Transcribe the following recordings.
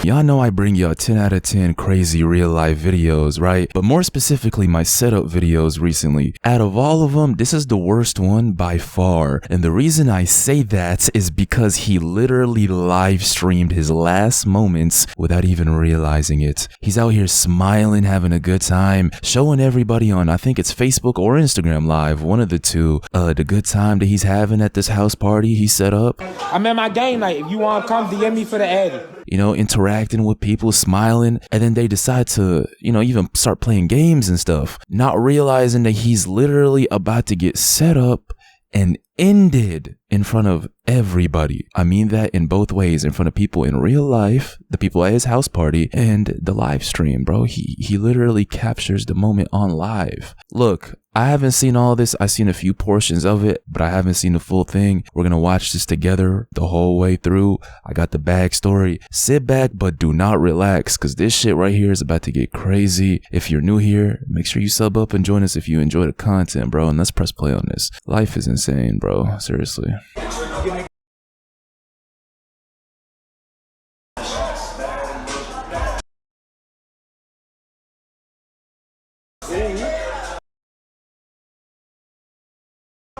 Y'all know I bring y'all 10 out of 10 crazy real life videos, right? But more specifically, my setup videos recently. Out of all of them, this is the worst one by far. And the reason I say that is because he literally live streamed his last moments without even realizing it. He's out here smiling, having a good time, showing everybody on, I think it's Facebook or Instagram Live, one of the two, the good time that he's having at this house party he set up. I'm at my game night. If you want to come, DM me for the Addy. You know, interacting with people, smiling, and then they decide to, you know, even start playing games and stuff, not realizing that he's literally about to get set up and ended in front of everybody. I mean that in both ways, in front of people in real life, the people at his house party, and the live stream, bro. He literally captures the moment on live. Look, I haven't seen all this. I've seen a few portions of it, but I haven't seen the full thing. We're gonna watch this together the whole way through. I got the backstory. Sit back, but do not relax, because this shit right here is about to get crazy. If you're new here, make sure you sub up and join us if you enjoy the content, bro, and let's press play on this. Life is insane, bro. Seriously.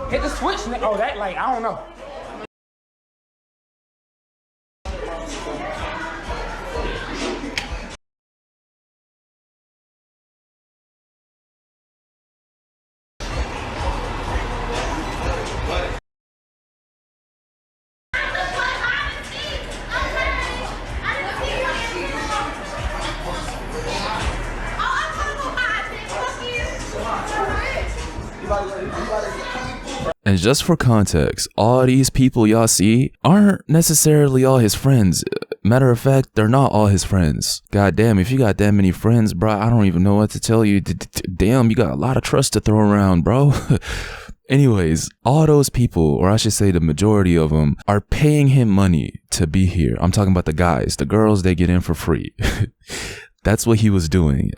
Hit the switch. Oh, that like, I don't know. And just for context, all these people y'all see aren't necessarily all his friends. Matter of fact, they're not all his friends. God damn, if you got that many friends, bro, I don't even know what to tell you. Damn, you got a lot of trust to throw around, bro. Anyways, all those people, or I should say the majority of them, are paying him money to be here. I'm talking about the guys. The girls, they get in for free. That's what he was doing.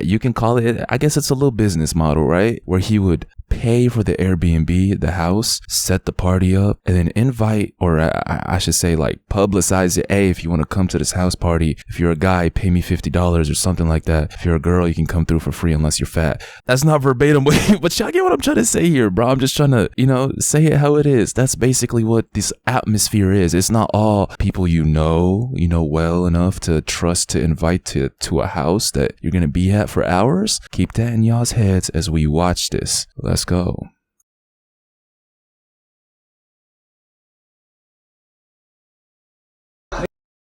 You can call it, I guess it's a little business model, right? Where he would pay for the Airbnb, the house, set the party up, and then invite, or I should say like publicize it. Hey, if you want to come to this house party, if you're a guy, pay me $50 or something like that. If you're a girl, you can come through for free unless you're fat. That's not verbatim, but y'all get what I'm trying to say here, bro. I'm just trying to, you know, say it how it is. That's basically what this atmosphere is. It's not all people you know well enough to trust to invite to a house that you're gonna be at for hours. Keep that in y'all's heads as we watch this. Let's go.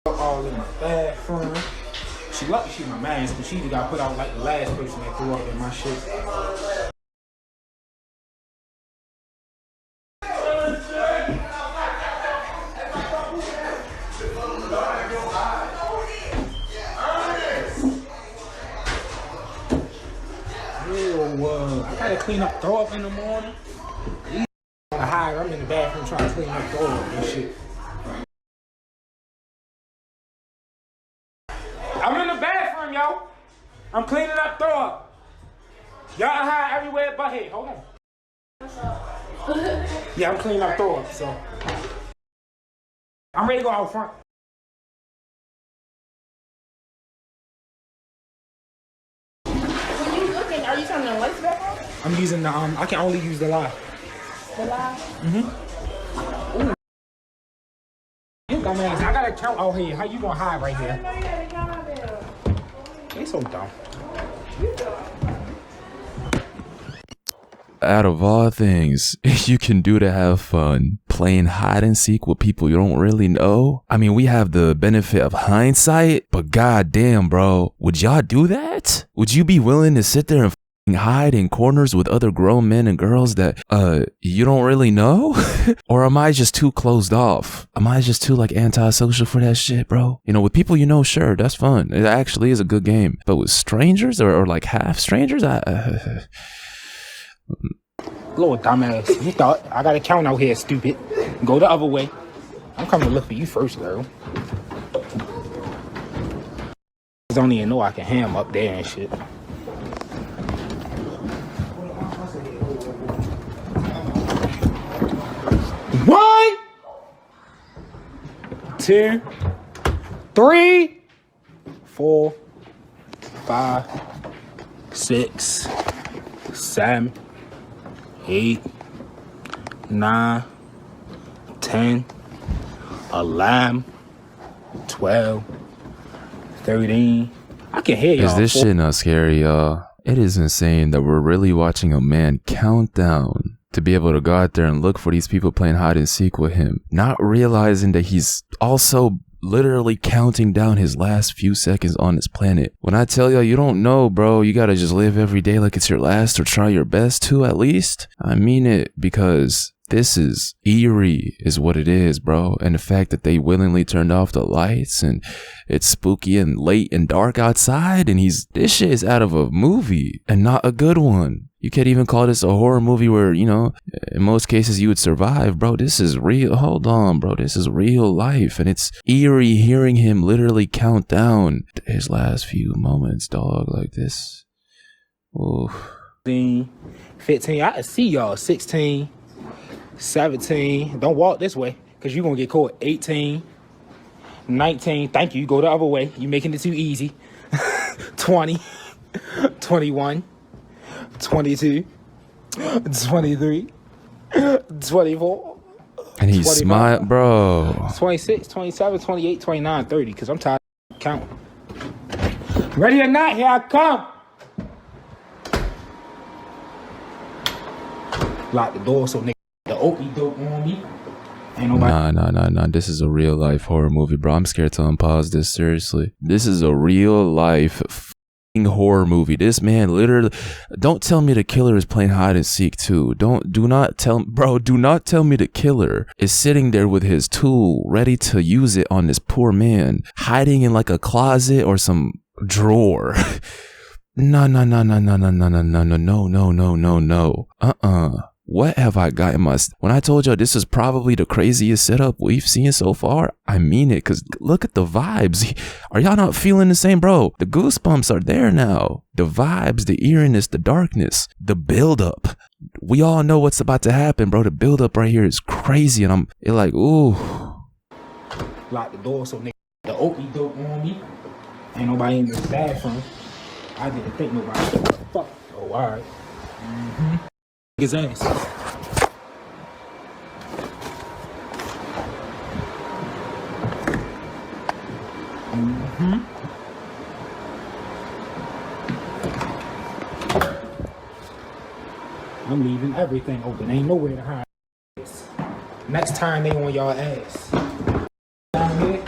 All in my bathroom. She lucky she's my man, but she got put out like the last person that threw up in my shit. I gotta clean up throw up in the morning. I'm in the bathroom trying to clean up throw up and shit. I'm in the bathroom, yo. I'm cleaning up throw up. Y'all high everywhere but here. Hold on. Yeah, I'm cleaning up throw up, so I'm ready to go out front. Are you turning the lights back on? I'm using the I can only use the live. The live? Mm-hmm. Ooh. You dumbass. I gotta count out here. How you gonna hide right here? I know you had to count out there. They so dumb. Out of all things you can do to have fun, playing hide and seek with people you don't really know. I mean, we have the benefit of hindsight, but goddamn, bro, would y'all do that? Would you be willing to sit there and hide in corners with other grown men and girls that you don't really know? Or am I just too closed off? Am I just too like antisocial for that shit, bro? You know, with people you know, sure, that's fun. It actually is a good game. But with strangers or like half strangers, Little dumbass. You thought I gotta count out here, stupid. Go the other way. I'm coming to look for you first, girl. I don't even know I can ham up there and shit. 1, 2, 3. 4, 5, 6, 7, 8, 9, 10, 11, 12, 13. I can hear y'all. Is this shit not scary, y'all? It is insane that we're really watching a man count down to be able to go out there and look for these people playing hide and seek with him, not realizing that he's also literally counting down his last few seconds on this planet. When I tell y'all, you don't know, bro, you gotta just live every day like it's your last, or try your best to at least. I mean it, because this is eerie is what it is, bro. And the fact that they willingly turned off the lights and it's spooky and late and dark outside, and this shit is out of a movie and not a good one. You can't even call this a horror movie where, you know, in most cases you would survive, bro. This is real. Hold on, bro. This is real life. And it's eerie hearing him literally count down his last few moments, dog, like this. Oof. 15. I see y'all. 16, 17. Don't walk this way because you're going to get caught. 18, 19. Thank you. You go the other way. You're making it too easy. 20, 21. 22, 23, 24. And he smiled, bro. 26, 27, 28, 29, 30. Because I'm tired of counting. Ready or not, here I come. Lock the door so nigga the okie doke on me. Ain't nobody. Nah. This is a real life horror movie, bro. I'm scared to unpause this, seriously. This is a real life horror movie. This man literally, don't tell me the killer is playing hide and seek too. Do not tell me the killer is sitting there with his tool ready to use it on this poor man, hiding in like a closet or some drawer. No. What have I got in my... When I told y'all this is probably the craziest setup we've seen so far, I mean it, because look at the vibes. Are y'all not feeling the same, bro? The goosebumps are there now. The vibes, the eeriness, the darkness, the buildup. We all know what's about to happen, bro. The buildup right here is crazy, and you're like, ooh. Lock the door so nigga the okie doke on me. Ain't nobody in this bathroom. I didn't think nobody. Fuck. Oh, all right. His ass. I'm leaving everything open. Ain't nowhere to hide. Next time they on y'all ass. Down here.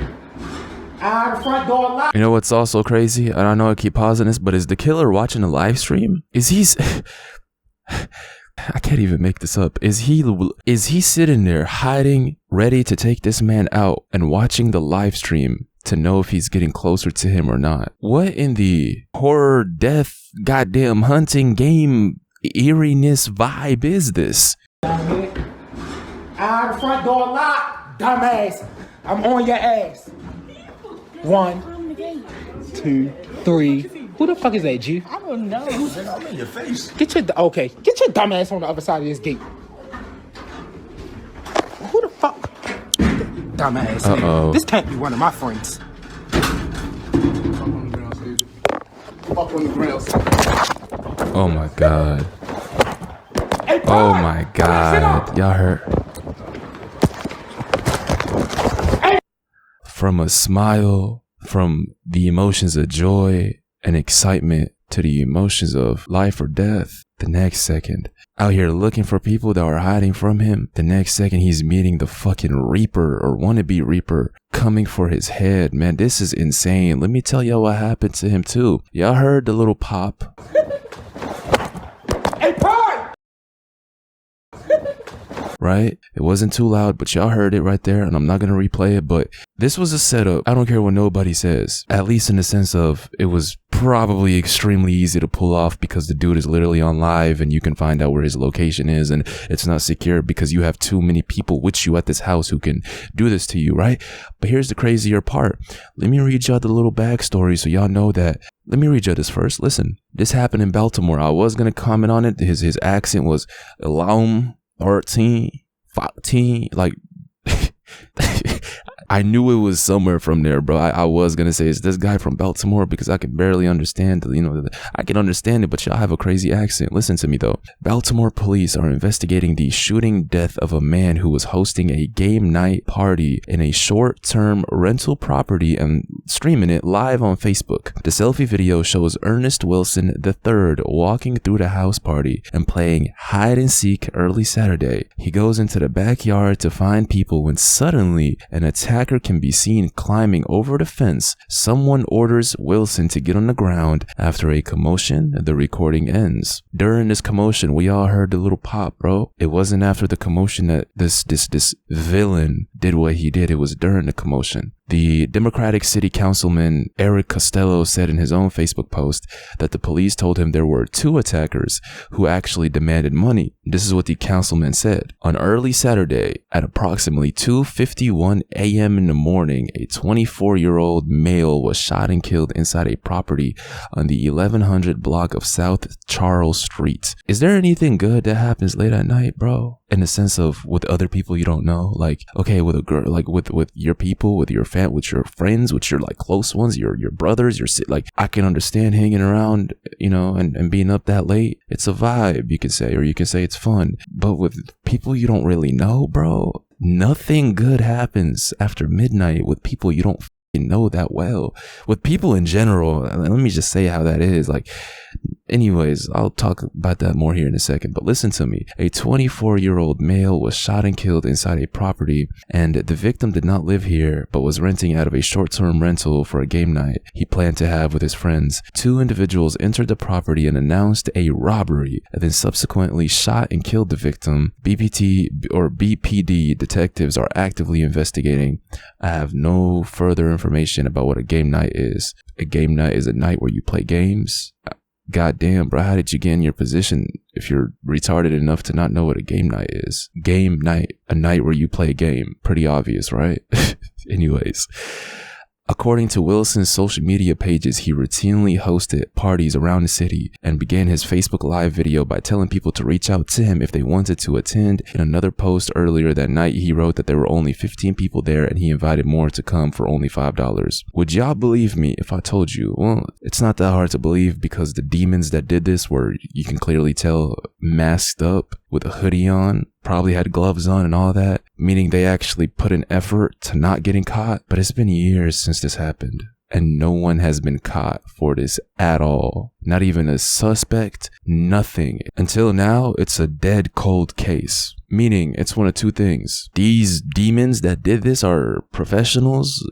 The front door locked. You know what's also crazy? And I know I keep pausing this, but is the killer watching a live stream? Is he... I can't even make this up. Is he sitting there hiding, ready to take this man out and watching the live stream to know if he's getting closer to him or not? What in the horror, death, goddamn hunting game eeriness vibe is this? Down here. The front door locked, dumbass. I'm on your ass. 1, 2, 3. Who the fuck is that, G? I don't know. I'm in your face. Get your dumb ass on the other side of this gate. Who the fuck? Dumb ass. Nigga. This can't be one of my friends. Fuck on the ground. Oh my god. Hey, Oh my god. Y'all heard? From a smile, from the emotions of joy and excitement to the emotions of life or death. The next second, out here looking for people that are hiding from him. The next second, he's meeting the fucking Reaper or wannabe Reaper coming for his head. Man, this is insane. Let me tell y'all what happened to him too. Y'all heard the little pop? Hey, Pie! Right? It wasn't too loud, but y'all heard it right there, and I'm not gonna replay it, but this was a setup. I don't care what nobody says, at least in the sense of it was probably extremely easy to pull off because the dude is literally on live and you can find out where his location is, and it's not secure because you have too many people with you at this house who can do this to you, right? But here's the crazier part. Let me read y'all the little backstory so y'all know that. Let me read you this first. Listen, this happened in Baltimore. I was gonna comment on it. His accent was Laughin, 13, 14, like I knew it was somewhere from there, bro. I was gonna say, is this guy from Baltimore? Because I can barely understand, I can understand it, but y'all have a crazy accent. Listen to me though. Baltimore police are investigating the shooting death of a man who was hosting a game night party in a short-term rental property and streaming it live on Facebook. The selfie video shows Ernest Wilson III walking through the house party and playing hide and seek early Saturday. He goes into the backyard to find people when suddenly an attacker can be seen climbing over the fence. Someone orders Wilson to get on the ground. After a commotion, the recording ends. During this commotion, we all heard the little pop, bro. It wasn't after the commotion that this villain did what he did. It was during the commotion. The Democratic City Councilman Eric Costello said in his own Facebook post that the police told him there were 2 attackers who actually demanded money. This is what the councilman said. On early Saturday at approximately 2:51 a.m. in the morning, a 24-year-old male was shot and killed inside a property on the 1100 block of South Charles Street. Is there anything good that happens late at night, bro? In the sense of with other people you don't know, like, okay, with a girl, like with your people, with your family, with your friends, with your like close ones, your brothers, like, I can understand hanging around, and being up that late. It's a vibe, you could say, or you can say it's fun. But with people you don't really know, bro, nothing good happens after midnight with people you don't know that well. With people in general, let me just say how that is. Like, anyways, I'll talk about that more here in a second, but listen to me. A 24-year-old male was shot and killed inside a property, and the victim did not live here, but was renting out of a short-term rental for a game night he planned to have with his friends. 2 individuals entered the property and announced a robbery, and then subsequently shot and killed the victim. BPD detectives are actively investigating. I have no further information about what a game night is. A game night is a night where you play games. God damn, bro, how did you get in your position if you're retarded enough to not know what a game night is? Game night, a night where you play a game. Pretty obvious, right? Anyways. According to Wilson's social media pages, he routinely hosted parties around the city and began his Facebook Live video by telling people to reach out to him if they wanted to attend. In another post earlier that night, he wrote that there were only 15 people there and he invited more to come for only $5. Would y'all believe me if I told you? Well, it's not that hard to believe because the demons that did this were, you can clearly tell, masked up with a hoodie on, probably had gloves on and all that, meaning they actually put an effort to not getting caught. But it's been years since this happened, and no one has been caught for this at all. Not even a suspect, nothing. Until now, it's a dead cold case, meaning it's one of 2 things. These demons that did this are professionals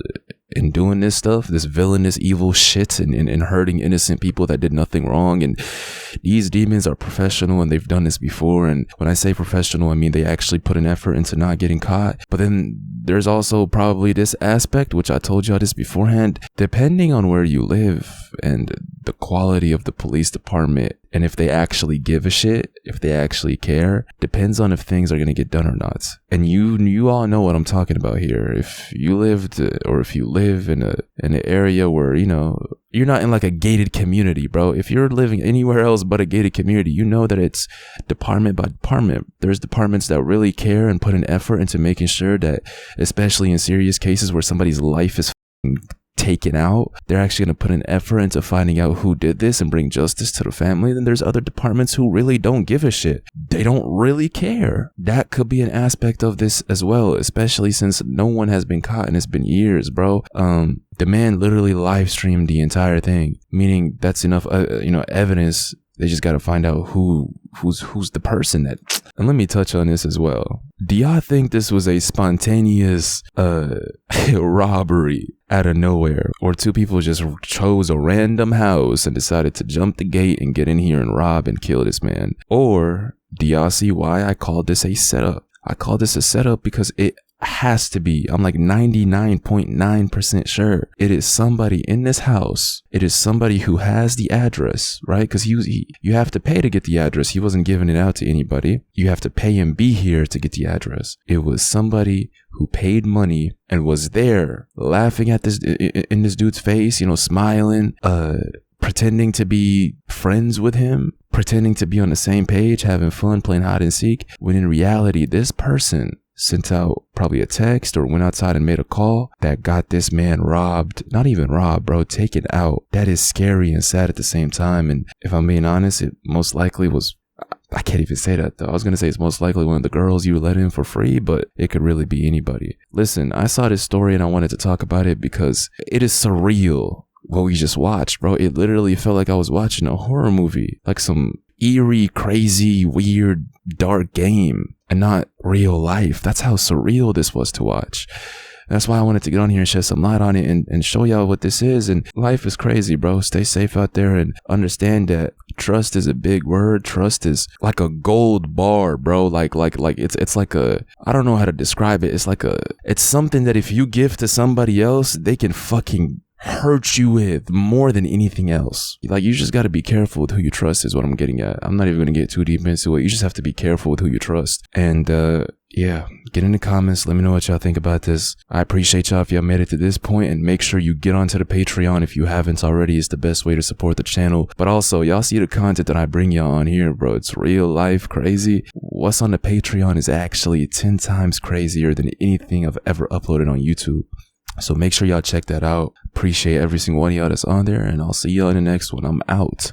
in doing this stuff, this villainous evil shit and hurting innocent people that did nothing wrong. And these demons are professional and they've done this before. And when I say professional, I mean they actually put an effort into not getting caught. But then there's also probably this aspect, which I told y'all this beforehand, depending on where you live and the quality of the police department, and if they actually give a shit, if they actually care, depends on if things are going to get done or not. And you all know what I'm talking about here. If you lived or if you live in an area where, you're not in like a gated community, bro. If you're living anywhere else but a gated community, you know that it's department by department. There's departments that really care and put an effort into making sure that, especially in serious cases where somebody's life is taken out, they're actually going to put an effort into finding out who did this and bring justice to the family. Then there's other departments who really don't give a shit. They don't really care. That could be an aspect of this as well, especially since no one has been caught and it's been years, bro. The man literally live streamed the entire thing, meaning that's enough, evidence. They just got to find out who's the person that. And let me touch on this as well. Do y'all think this was a spontaneous robbery out of nowhere, or 2 people just chose a random house and decided to jump the gate and get in here and rob and kill this man? Or do y'all see why I called this a setup? I call this a setup because it has to be. I'm like 99.9% sure it is somebody in this house. It is somebody who has the address, right? Because you have to pay to get the address. He wasn't giving it out to anybody. You have to pay and be here to get the address. It was somebody who paid money and was there laughing at this in this dude's face, smiling, pretending to be friends with him, pretending to be on the same page, having fun, playing hide and seek, when in reality, this person sent out probably a text or went outside and made a call that got this man robbed. Not even robbed, bro, taken out. That is scary and sad at the same time. And if I'm being honest, it most likely was, I can't even say that though. I was going to say it's most likely one of the girls you let in for free, but it could really be anybody. Listen, I saw this story and I wanted to talk about it because it is surreal what we just watched, bro. It literally felt like I was watching a horror movie, like some eerie, crazy, weird, dark game and not real life. That's how surreal this was to watch. That's why I wanted to get on here and shed some light on it and show y'all what this is. And life is crazy, bro. Stay safe out there and understand that trust is a big word. Trust is like a gold bar, bro. Like it's like a, I don't know how to describe it. It's something that if you give to somebody else, they can fucking hurt you with more than anything else. Like, you just got to be careful with who you trust is what I'm getting at. I'm not even going to get too deep into it. You just have to be careful with who you trust. And yeah, get in the comments. Let me know what y'all think about this. I appreciate y'all if y'all made it to this point, and make sure you get onto the Patreon if you haven't already. It's the best way to support the channel. But also, y'all see the content that I bring y'all on here, bro. It's real life crazy. What's on the Patreon is actually 10 times crazier than anything I've ever uploaded on YouTube. So make sure y'all check that out. Appreciate every single one of y'all that's on there, and I'll see y'all in the next one. I'm out.